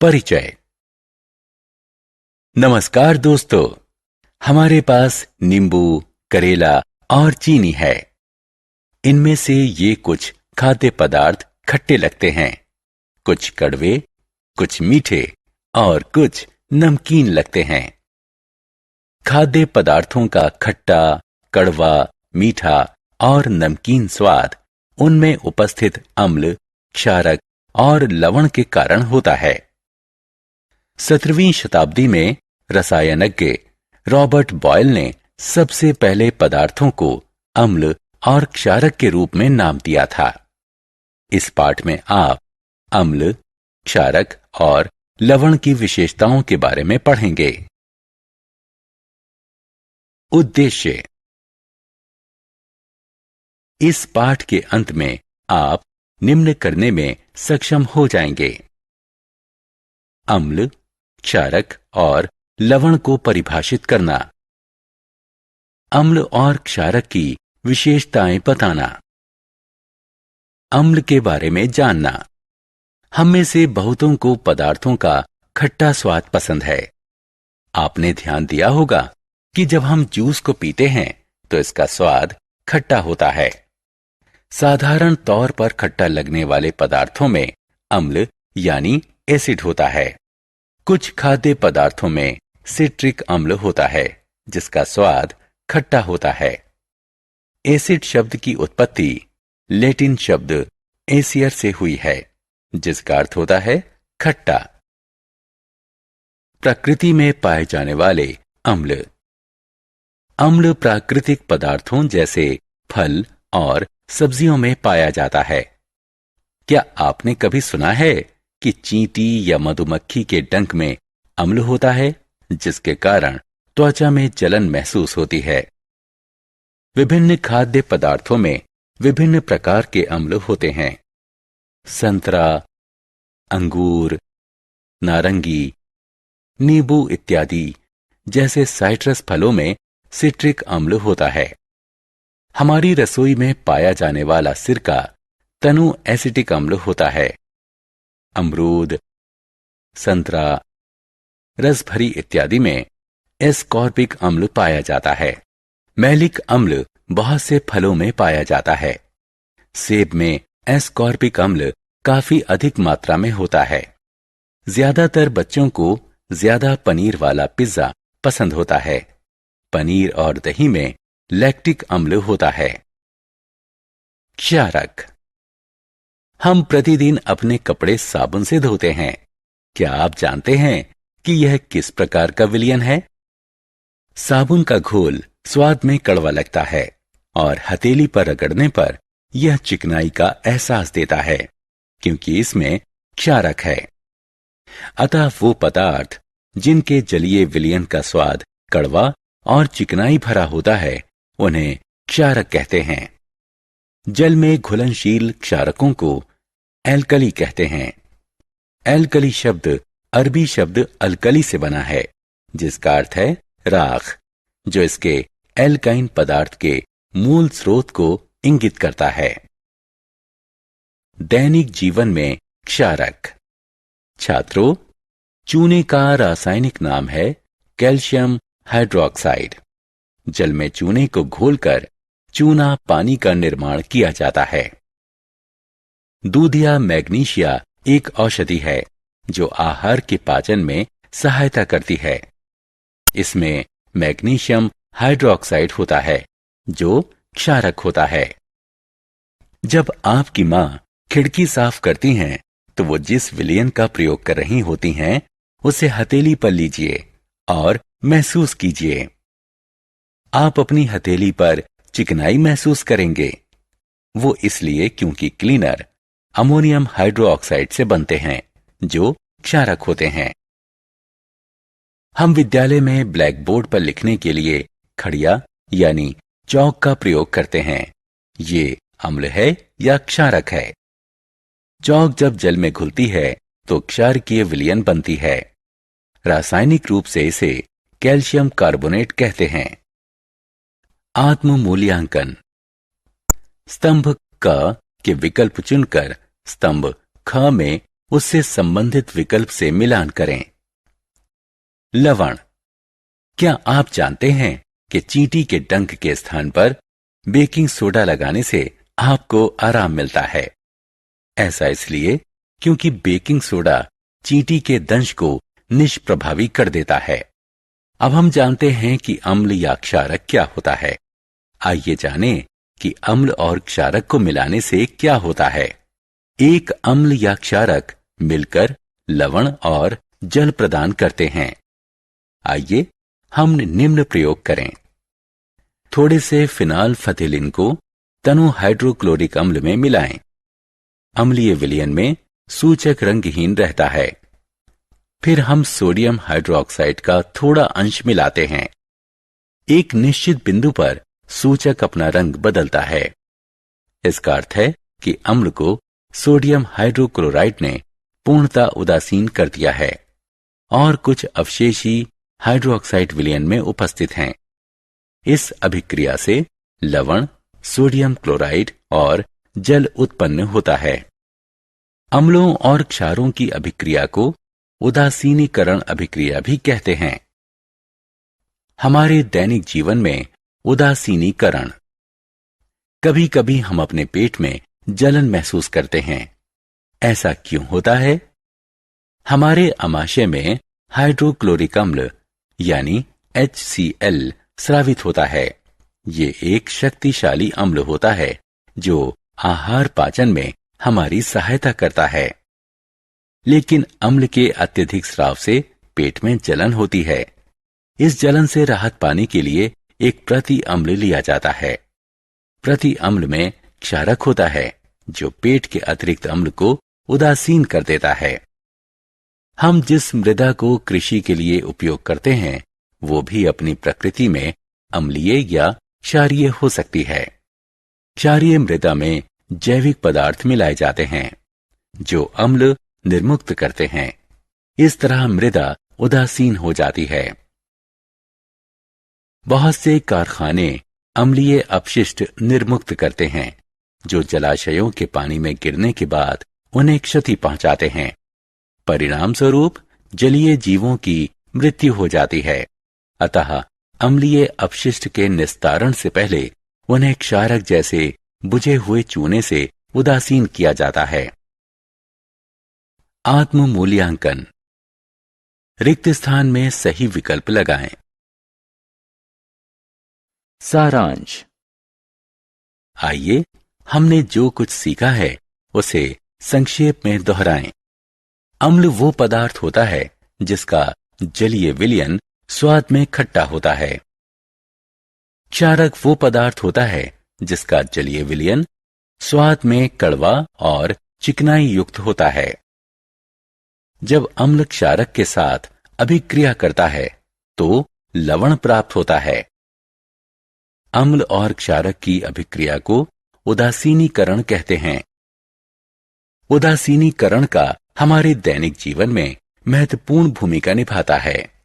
परिचय। नमस्कार दोस्तों, हमारे पास नींबू, करेला और चीनी है। इनमें से ये कुछ खाद्य पदार्थ खट्टे लगते हैं, कुछ कड़वे, कुछ मीठे और कुछ नमकीन लगते हैं। खाद्य पदार्थों का खट्टा, कड़वा, मीठा और नमकीन स्वाद उनमें उपस्थित अम्ल, क्षारक और लवण के कारण होता है। 17वीं शताब्दी में रसायनज्ञ रॉबर्ट बॉयल ने सबसे पहले पदार्थों को अम्ल और क्षारक के रूप में नाम दिया था। इस पाठ में आप अम्ल, क्षारक और लवण की विशेषताओं के बारे में पढ़ेंगे। उद्देश्य। इस पाठ के अंत में आप निम्न करने में सक्षम हो जाएंगे: अम्ल, क्षारक और लवण को परिभाषित करना, अम्ल और क्षारक की विशेषताएं बताना, अम्ल के बारे में जानना। हम में से बहुतों को पदार्थों का खट्टा स्वाद पसंद है। आपने ध्यान दिया होगा कि जब हम जूस को पीते हैं तो इसका स्वाद खट्टा होता है। साधारण तौर पर खट्टा लगने वाले पदार्थों में अम्ल यानी एसिड होता है। कुछ खाद्य पदार्थों में सिट्रिक अम्ल होता है, जिसका स्वाद खट्टा होता है। एसिड शब्द की उत्पत्ति लैटिन शब्द एसियर से हुई है, जिसका अर्थ होता है खट्टा। प्रकृति में पाए जाने वाले अम्ल। अम्ल प्राकृतिक पदार्थों जैसे फल और सब्जियों में पाया जाता है। क्या आपने कभी सुना है कि चींटी या मधुमक्खी के डंक में अम्ल होता है, जिसके कारण त्वचा में जलन महसूस होती है? विभिन्न खाद्य पदार्थों में विभिन्न प्रकार के अम्ल होते हैं। संतरा, अंगूर, नारंगी, नींबू इत्यादि जैसे साइट्रस फलों में सिट्रिक अम्ल होता है। हमारी रसोई में पाया जाने वाला सिरका तनु एसिटिक अम्ल होता है। अमरूद, संतरा, रसभरी इत्यादि में एस्कॉर्बिक अम्ल पाया जाता है। मैलिक अम्ल बहुत से फलों में पाया जाता है। सेब में एस्कॉर्बिक अम्ल काफी अधिक मात्रा में होता है। ज्यादातर बच्चों को ज्यादा पनीर वाला पिज्जा पसंद होता है। पनीर और दही में लैक्टिक अम्ल होता है। क्षारक। हम प्रतिदिन अपने कपड़े साबुन से धोते हैं। क्या आप जानते हैं कि यह किस प्रकार का विलयन है? साबुन का घोल स्वाद में कड़वा लगता है और हथेली पर रगड़ने पर यह चिकनाई का एहसास देता है, क्योंकि इसमें क्षारक है। अतः वो पदार्थ जिनके जलीय विलयन का स्वाद कड़वा और चिकनाई भरा होता है, उन्हें क्षारक कहते हैं। जल में घुलनशील क्षारकों को एल्कली कहते हैं। एल्कली शब्द अरबी शब्द अल्कली से बना है, जिसका अर्थ है राख, जो इसके एल्काइन पदार्थ के मूल स्रोत को इंगित करता है। दैनिक जीवन में क्षारक। छात्रों, चूने का रासायनिक नाम है कैल्शियम हाइड्रोक्साइड। जल में चूने को घोलकर चूना पानी का निर्माण किया जाता है। दूधिया मैग्नीशिया एक औषधि है जो आहार के पाचन में सहायता करती है। इसमें मैग्नीशियम हाइड्रोक्साइड होता है, जो क्षारक होता है। जब आपकी मां खिड़की साफ करती हैं, तो वो जिस विलयन का प्रयोग कर रही होती हैं, उसे हथेली पर लीजिए और महसूस कीजिए। आप अपनी हथेली पर चिकनाई महसूस करेंगे। वो इसलिए क्योंकि क्लीनर अमोनियम हाइड्रोक्साइड से बनते हैं, जो क्षारक होते हैं। हम विद्यालय में ब्लैक बोर्ड पर लिखने के लिए खड़िया यानी चौक का प्रयोग करते हैं। ये अम्ल है या क्षारक है? चौक जब जल में घुलती है तो क्षारकीय विलयन बनती है। रासायनिक रूप से इसे कैल्शियम कार्बोनेट कहते हैं। आत्म मूल्यांकन। स्तंभ क के विकल्प चुनकर स्तंभ ख में उससे संबंधित विकल्प से मिलान करें। लवण। क्या आप जानते हैं कि चींटी के डंक के स्थान पर बेकिंग सोडा लगाने से आपको आराम मिलता है? ऐसा इसलिए क्योंकि बेकिंग सोडा चींटी के दंश को निष्प्रभावी कर देता है। अब हम जानते हैं कि अम्ल या क्षारक क्या होता है। आइए जानें कि अम्ल और क्षारक को मिलाने से क्या होता है। एक अम्ल या क्षारक मिलकर लवण और जल प्रदान करते हैं। आइए हम निम्न प्रयोग करें। थोड़े से फिनाल फथिलिन को तनु हाइड्रोक्लोरिक अम्ल में मिलाएं। अम्लीय विलयन में सूचक रंगहीन रहता है। फिर हम सोडियम हाइड्रोक्साइड का थोड़ा अंश मिलाते हैं। एक निश्चित बिंदु पर सूचक अपना रंग बदलता है। इसका अर्थ है कि अम्ल को सोडियम हाइड्रोक्लोराइड ने पूर्णतः उदासीन कर दिया है और कुछ अवशेषी हाइड्रोक्साइड विलयन में उपस्थित हैं। इस अभिक्रिया से लवण, सोडियम क्लोराइड और जल उत्पन्न होता है। अम्लों और क्षारों की अभिक्रिया को उदासीनीकरण अभिक्रिया भी कहते हैं। हमारे दैनिक जीवन में उदासीनीकरण। कभी कभी हम अपने पेट में जलन महसूस करते हैं। ऐसा क्यों होता है? हमारे आमाशय में हाइड्रोक्लोरिक अम्ल यानी HCl स्रावित होता है। ये एक शक्तिशाली अम्ल होता है जो आहार पाचन में हमारी सहायता करता है। लेकिन अम्ल के अत्यधिक स्राव से पेट में जलन होती है। इस जलन से राहत पाने के लिए एक प्रति अम्ल लिया जाता है। प्रति अम्ल में क्षारक होता है जो पेट के अतिरिक्त अम्ल को उदासीन कर देता है। हम जिस मृदा को कृषि के लिए उपयोग करते हैं वो भी अपनी प्रकृति में अम्लीय या क्षारीय हो सकती है। क्षारीय मृदा में जैविक पदार्थ मिलाए जाते हैं जो अम्ल निर्मुक्त करते हैं। इस तरह मृदा उदासीन हो जाती है। बहुत से कारखाने अम्लीय अपशिष्ट निर्मुक्त करते हैं जो जलाशयों के पानी में गिरने के बाद उन्हें क्षति पहुंचाते हैं। परिणाम स्वरूप जलीय जीवों की मृत्यु हो जाती है। अतः अम्लीय अपशिष्ट के निस्तारण से पहले उन्हें क्षारक जैसे बुझे हुए चूने से उदासीन किया जाता है। आत्म मूल्यांकन। रिक्त स्थान में सही विकल्प लगाएं। सारांश। आइए हमने जो कुछ सीखा है उसे संक्षेप में दोहराएं। अम्ल वो पदार्थ होता है जिसका जलीय विलयन स्वाद में खट्टा होता है। क्षारक वो पदार्थ होता है जिसका जलीय विलयन स्वाद में कड़वा और चिकनाई युक्त होता है। जब अम्ल क्षारक के साथ अभिक्रिया करता है तो लवण प्राप्त होता है। अम्ल और क्षारक की अभिक्रिया को उदासीनीकरण कहते हैं। उदासीनीकरण का हमारे दैनिक जीवन में महत्वपूर्ण भूमिका निभाता है।